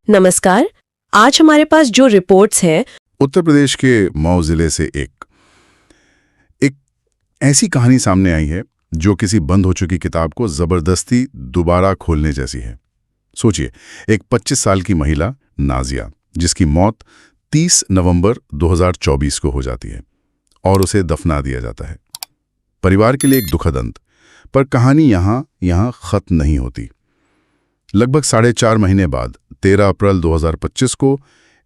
नमस्कार। आज हमारे पास जो रिपोर्ट्स हैं उत्तर प्रदेश के मऊ जिले से एक ऐसी कहानी सामने आई है जो किसी बंद हो चुकी किताब को जबरदस्ती दोबारा खोलने जैसी है। सोचिए, एक 25 साल की महिला नाजिया, जिसकी मौत 30 नवंबर 2024 को हो जाती है और उसे दफना दिया जाता है। परिवार के लिए एक दुखद अंत, पर कहानी यहाँ खत्म नहीं होती। लगभग 4.5 महीने बाद 13 अप्रैल 2025 को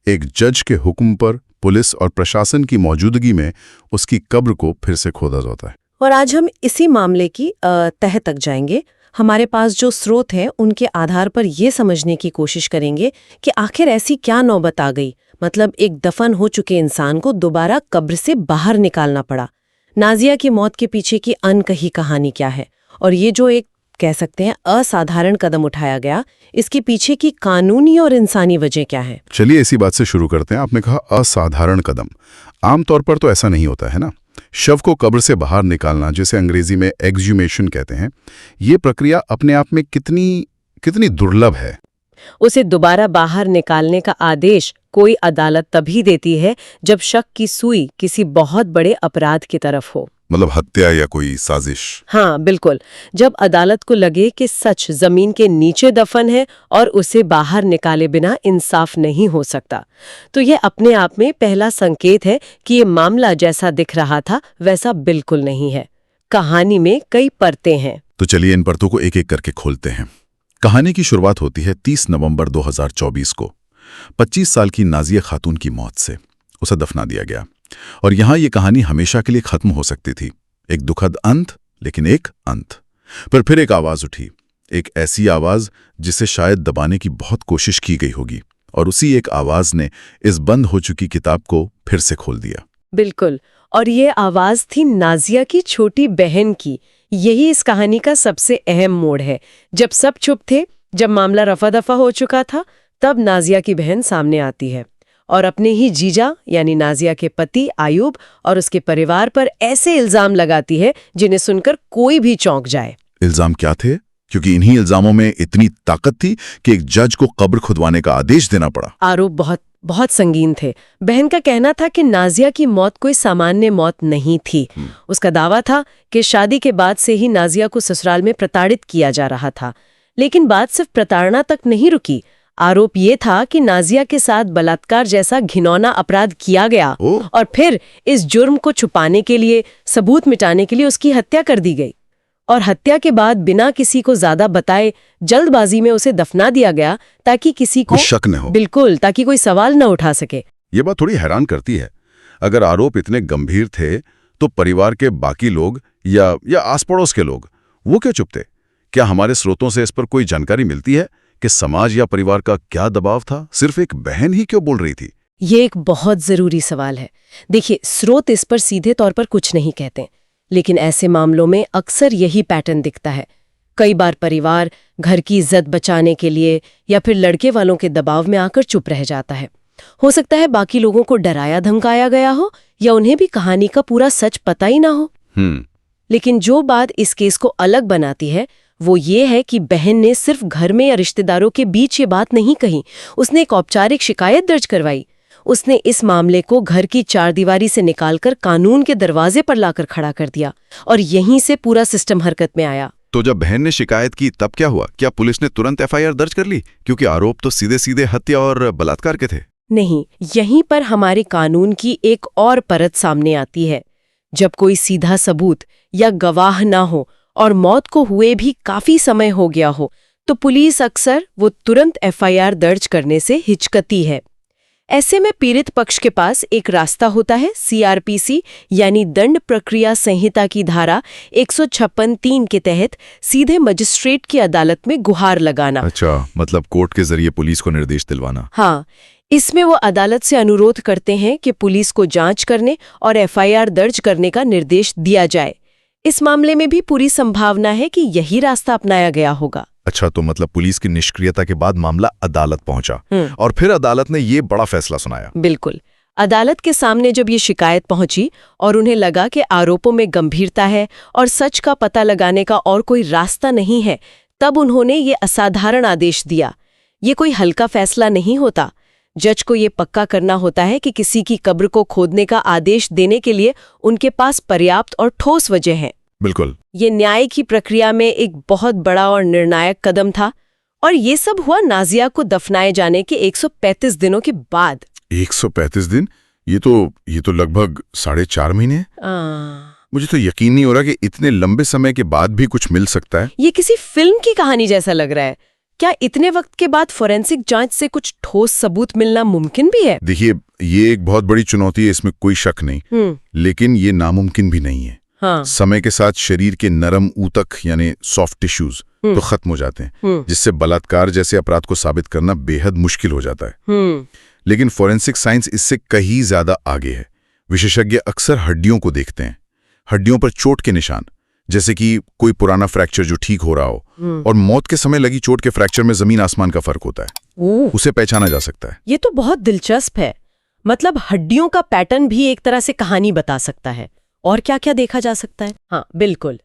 एक जज के हुक्म पर पुलिस और प्रशासन की मौजूदगी में उसकी कब्र को फिर से खोदा जाता है। और आज हम इसी मामले की तह तक जाएंगे। हमारे पास जो स्रोत हैं उनके आधार पर ये समझने की कोशिश करेंगे कि आखिर ऐसी क्या नौबत आ गई, मतलब एक दफन हो चुके इंसान को दोबारा कब्र से बाहर निकालना पड़ा। नाजिया की मौत के पीछे की अनकही कहानी क्या है, और ये जो एक कह सकते हैं असाधारण कदम उठाया गया, इसके पीछे की कानूनी और इंसानी वजह क्या है। चलिए इसी बात से शुरू करते हैं। आपने कहा असाधारण कदम। आमतौर पर तो ऐसा नहीं होता है ना। शव को कब्र से बाहर निकालना, जिसे अंग्रेजी में एक्सह्यूमेशन कहते हैं, ये प्रक्रिया अपने आप में कितनी दुर्लभ है। उसे दोबारा बाहर निकालने का आदेश कोई अदालत तभी देती है जब शक की सुई किसी बहुत बड़े अपराध की तरफ हो, मतलब हत्या या कोई साजिश। हाँ बिल्कुल। जब अदालत को लगे कि सच जमीन के नीचे दफन है और उसे बाहर निकाले बिना इंसाफ नहीं हो सकता, तो यह अपने आप में पहला संकेत है कि ये मामला जैसा दिख रहा था वैसा बिल्कुल नहीं है। कहानी में कई परतें हैं। तो चलिए इन परतों को एक एक करके खोलते हैं। कहानी की शुरुआत होती है 30 नवंबर 2024 को 25 साल की नाजिया खातून की मौत से। उसे दफना दिया गया और यहाँ ये कहानी हमेशा के लिए खत्म हो सकती थी। एक दुखद अंत, लेकिन एक अंत। पर फिर एक आवाज उठी, एक ऐसी आवाज जिसे शायद दबाने की बहुत कोशिश की गई होगी, और उसी एक आवाज ने इस बंद हो चुकी किताब को फिर से खोल दिया। बिल्कुल, और ये आवाज थी नाजिया की छोटी बहन की। यही इस कहानी का सबसे अहम मोड़ है। जब सब चुप थे, जब मामला रफा दफा हो चुका था, तब नाजिया की बहन सामने आती है और अपने ही जीजा यानी नाजिया के पति आयूब और उसके परिवार पर ऐसे इल्जाम लगाती है जिन्हें सुनकर कोई भी चौंक जाए। इल्जाम क्या थे? क्योंकि इन्हीं इल्जामों में इतनी ताकत थी कि एक जज को कब्र खुदवाने का आदेश देना पड़ा। आरोप बहुत संगीन थे। बहन का कहना था कि नाजिया की मौत कोई सामान्य मौत नहीं थी। उसका दावा था कि शादी के बाद से ही नाजिया को ससुराल में प्रताड़ित किया जा रहा था। लेकिन बात सिर्फ प्रताड़ना तक नहीं रुकी। आरोप ये था कि नाजिया के साथ बलात्कार जैसा घिनौना अपराध किया गया और फिर इस जुर्म को छुपाने के लिए, सबूत मिटाने के लिए उसकी हत्या कर दी गई। और हत्या के बाद बिना किसी को ज्यादा बताए जल्दबाजी में उसे दफना दिया गया ताकि किसी को शक न हो। बिल्कुल, ताकि कोई सवाल न उठा सके। ये बात थोड़ी हैरान करती है। अगर आरोप इतने गंभीर थे तो परिवार के बाकी लोग या आस पड़ोस के लोग वो क्यों चुप थे? क्या हमारे स्रोतों से इस पर कोई जानकारी मिलती है कि समाज या परिवार का क्या दबाव था? सिर्फ एक बहन ही क्यों बोल रही थी? ये एक बहुत जरूरी सवाल है। देखिए, स्रोत इस पर सीधे तौर पर कुछ नहीं कहते, लेकिन ऐसे मामलों में अक्सर यही पैटर्न दिखता है। कई बार परिवार घर की इज्जत बचाने के लिए या फिर लड़के वालों के दबाव में आकर चुप रह जाता है। हो सकता है बाकी लोगों को डराया धमकाया गया हो या उन्हें भी कहानी का पूरा सच पता ही ना हो। लेकिन जो बात इस केस को अलग बनाती है वो ये है कि बहन ने सिर्फ घर में या रिश्तेदारों के बीच ये बात नहीं कही, उसने एक औपचारिक शिकायत दर्ज करवाई। उसने इस मामले को घर की चारदीवारी से निकालकर कानून के दरवाजे पर लाकर खड़ा कर दिया और यहीं से पूरा सिस्टम हरकत में आया। तो जब बहन ने शिकायत की तब क्या हुआ? क्या पुलिस ने तुरंत एफआईआर दर्ज कर ली? क्योंकि आरोप तो सीधे सीधे हत्या और बलात्कार के थे। नहीं, यहीं पर हमारे कानून की एक और परत सामने आती है। जब कोई सीधा सबूत या गवाह ना हो और मौत को हुए भी काफी समय हो गया हो, तो पुलिस अक्सर वो तुरंत एफआईआर दर्ज करने से हिचकती है। ऐसे में पीड़ित पक्ष के पास एक रास्ता होता है, सीआरपीसी यानी दंड प्रक्रिया संहिता की धारा 156(3) के तहत सीधे मजिस्ट्रेट की अदालत में गुहार लगाना। अच्छा, मतलब कोर्ट के जरिए पुलिस को निर्देश दिलवाना। हाँ, इसमें वो अदालत से अनुरोध करते हैं कि पुलिस को जांच करने और एफआईआर दर्ज करने का निर्देश दिया जाए। इस मामले में भी पूरी संभावना है कि यही रास्ता अपनाया गया होगा। अच्छा, तो मतलब पुलिस की निष्क्रियता के बाद मामला अदालत पहुंचा और फिर अदालत ने ये बड़ा फैसला सुनाया। बिल्कुल। अदालत के सामने जब ये शिकायत पहुंची और उन्हें लगा कि आरोपों में गंभीरता है और सच का पता लगाने का और कोई रास्ता नहीं है, तब उन्होंने ये असाधारण आदेश दिया। ये कोई हल्का फैसला नहीं होता। जज को ये पक्का करना होता है कि किसी की कब्र को खोदने का आदेश देने के लिए उनके पास पर्याप्त और ठोस वजह है। बिल्कुल। ये न्याय की प्रक्रिया में एक बहुत बड़ा और निर्णायक कदम था, और ये सब हुआ नाजिया को दफनाए जाने के 135 दिनों के बाद। 135 दिन? ये तो लगभग 4.5 महीने। मुझे तो यकीन नहीं हो रहा कि इतने लंबे समय के बाद भी कुछ मिल सकता है। ये किसी फिल्म की कहानी जैसा लग रहा है। क्या इतने वक्त के बाद फोरेंसिक जांच से कुछ ठोस सबूत मिलना मुमकिन भी है? देखिए, ये एक बहुत बड़ी चुनौती है, इसमें कोई शक नहीं, लेकिन ये नामुमकिन भी नहीं है। हाँ। समय के साथ शरीर के नरम ऊतक यानी सॉफ्ट टिश्यूज तो खत्म हो जाते हैं, जिससे बलात्कार जैसे अपराध को साबित करना बेहद मुश्किल हो जाता है। लेकिन फोरेंसिक साइंस इससे कहीं ज्यादा आगे है। विशेषज्ञ अक्सर हड्डियों को देखते हैं, हड्डियों पर चोट के निशान, जैसे कि कोई पुराना फ्रैक्चर जो ठीक हो रहा हो, और मौत के समय लगी चोट के फ्रैक्चर में जमीन आसमान का फर्क होता है, उसे पहचाना जा सकता है। ये तो बहुत दिलचस्प है। मतलब हड्डियों का पैटर्न भी एक तरह से कहानी बता सकता है। और क्या क्या देखा जा सकता है? हाँ, बिल्कुल।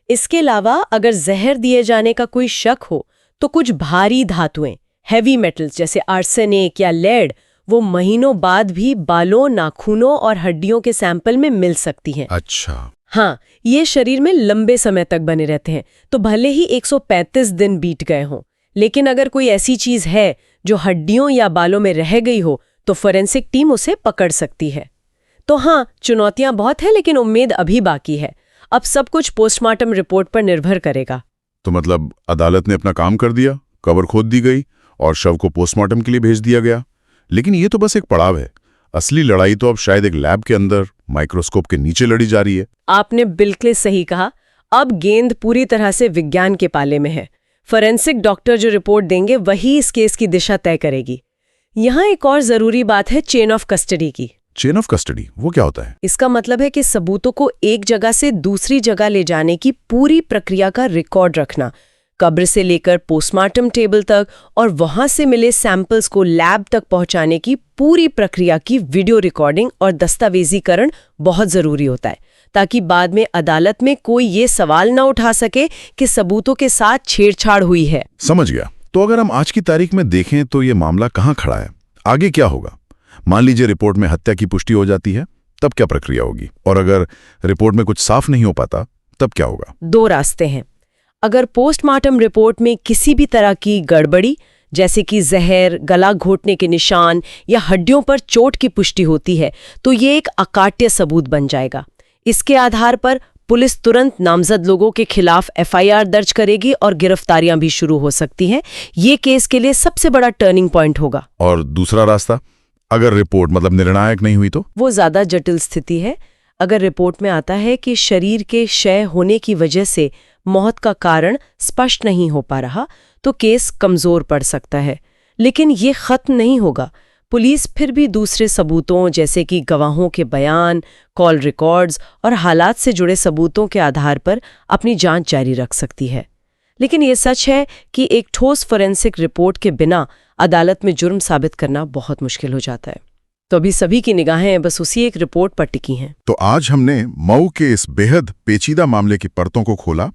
इसके अलावा अगर जहर दिए जाने का कोई शक हो तो कुछ भारी धातुएं, हैवी मेटल्स जैसे आर्सेनिक या लेड, वो महीनों बाद भी बालों, नाखूनों और हड्डियों के सैंपल में मिल सकती हैं। अच्छा। हाँ, ये शरीर में लंबे समय तक बने रहते हैं, तो भले ही 135 दिन बीत गए हों, लेकिन अगर कोई ऐसी चीज है जो हड्डियों या बालों में रह गई हो तो फोरेंसिक टीम उसे पकड़ सकती है। तो हाँ, चुनौतियां बहुत है, लेकिन उम्मीद अभी बाकी है। अब सब कुछ पोस्टमार्टम रिपोर्ट पर निर्भर करेगा। तो मतलब अदालत ने अपना काम कर दिया, कब्र खोद दी गई और शव को पोस्टमार्टम के लिए भेज दिया गया। लेकिन ये तो बस एक पड़ाव है। असली लड़ाई तो अब शायद एक लैब के अंदर माइक्रोस्कोप के नीचे लड़ी जा रही है। आपने बिल्कुल सही कहा। अब गेंद पूरी तरह से विज्ञान के पाले में है। फोरेंसिक डॉक्टर जो रिपोर्ट देंगे वही इस केस की दिशा तय करेगी। यहाँ एक और जरूरी बात है चेन ऑफ कस्टडी की। चेन ऑफ कस्टडी वो क्या होता है? इसका मतलब है कि सबूतों को एक जगह से दूसरी जगह ले जाने की पूरी प्रक्रिया का रिकॉर्ड रखना, कब्र से लेकर पोस्टमार्टम टेबल तक और वहां से मिले सैंपल्स को लैब तक पहुंचाने की पूरी प्रक्रिया की वीडियो रिकॉर्डिंग और दस्तावेजीकरण बहुत जरूरी होता है, ताकि बाद में अदालत में कोई ये सवाल न उठा सके कि सबूतों के साथ छेड़छाड़ हुई है। समझ गया। तो अगर हम आज की तारीख में देखें तो ये मामला कहाँ खड़ा है? आगे क्या होगा? मान लीजिए रिपोर्ट में हत्या की पुष्टि हो जाती है, तब क्या प्रक्रिया होगी? और अगर रिपोर्ट में कुछ साफ नहीं हो पाता तब क्या होगा? 2 रास्ते हैं। अगर पोस्टमार्टम रिपोर्ट में किसी भी तरह की गड़बड़ी, जैसे कि जहर, गला घोटने के निशान या हड्डियों पर चोट की पुष्टि होती है, तो ये एक अकाट्य सबूत बन जाएगा। इसके आधार पर पुलिस तुरंत नामजद लोगों के खिलाफ FIR दर्ज करेगी और गिरफ्तारियां भी शुरू हो सकती हैं। ये केस के लिए सबसे बड़ा टर्निंग पॉइंट होगा। और दूसरा रास्ता, अगर रिपोर्ट मतलब निर्णायक नहीं हुई तो? वो ज्यादा जटिल स्थिति है। अगर रिपोर्ट में आता है कि शरीर के क्षय होने की वजह से मौत का कारण स्पष्ट नहीं हो पा रहा, तो केस कमजोर पड़ सकता है। लेकिन ये खत्म नहीं होगा। पुलिस फिर भी दूसरे सबूतों जैसे कि गवाहों के बयान, कॉल रिकॉर्ड्स और हालात से जुड़े सबूतों के आधार पर अपनी जांच जारी रख सकती है। लेकिन ये सच है कि एक ठोस फोरेंसिक रिपोर्ट के बिना अदालत में जुर्म साबित करना बहुत मुश्किल हो जाता है। तो अभी सभी की निगाहें बस उसी एक रिपोर्ट पर टिकी हैं। तो आज हमने मऊ के इस बेहद पेचीदा मामले की परतों को खोला।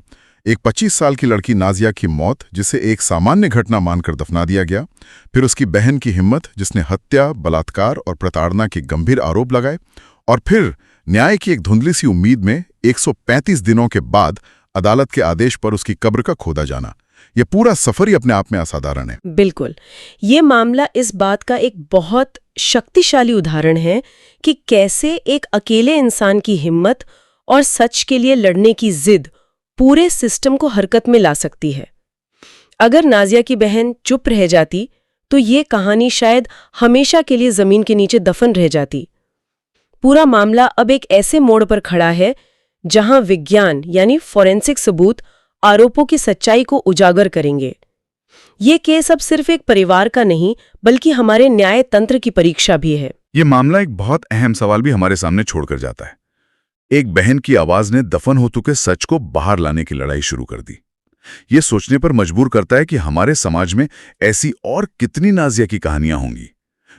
एक 25 साल की लड़की नाजिया की मौत, जिसे एक सामान्य घटना मानकर दफना दिया गया। फिर उसकी बहन की हिम्मत, जिसने हत्या, बलात्कार और प्रताड़ना के गंभीर आरोप लगाए। और फिर न्याय की एक धुंधली सी उम्मीद में 135 दिनों के बाद अदालत के आदेश पर उसकी कब्र का खोदा जाना। यह पूरा सफर ही अपने आप में असाधारण है। बिल्कुल। ये मामला इस बात का एक बहुत शक्तिशाली उदाहरण है कि कैसे एक अकेले इंसान की हिम्मत और सच के लिए लड़ने की जिद पूरे सिस्टम को हरकत में ला सकती है। अगर नाजिया की बहन चुप रह जाती तो ये कहानी शायद हमेशा के लिए जमीन के नीचे दफन रह जाती। पूरा मामला अब एक ऐसे मोड़ पर खड़ा है जहां विज्ञान यानी फोरेंसिक सबूत आरोपों की सच्चाई को उजागर करेंगे। ये केस अब सिर्फ एक परिवार का नहीं, बल्कि हमारे न्याय तंत्र की परीक्षा भी है। ये मामला एक बहुत अहम सवाल भी हमारे सामने छोड़कर जाता है। एक बहन की आवाज ने दफन हो चुके सच को बाहर लाने की लड़ाई शुरू कर दी। ये सोचने पर मजबूर करता है कि हमारे समाज में ऐसी और कितनी नाजिया की कहानियां होंगी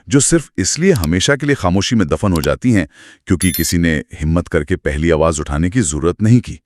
जो सिर्फ इसलिए हमेशा के लिए खामोशी में दफन हो जाती हैं क्योंकि किसी ने हिम्मत करके पहली आवाज उठाने की जरूरत नहीं की।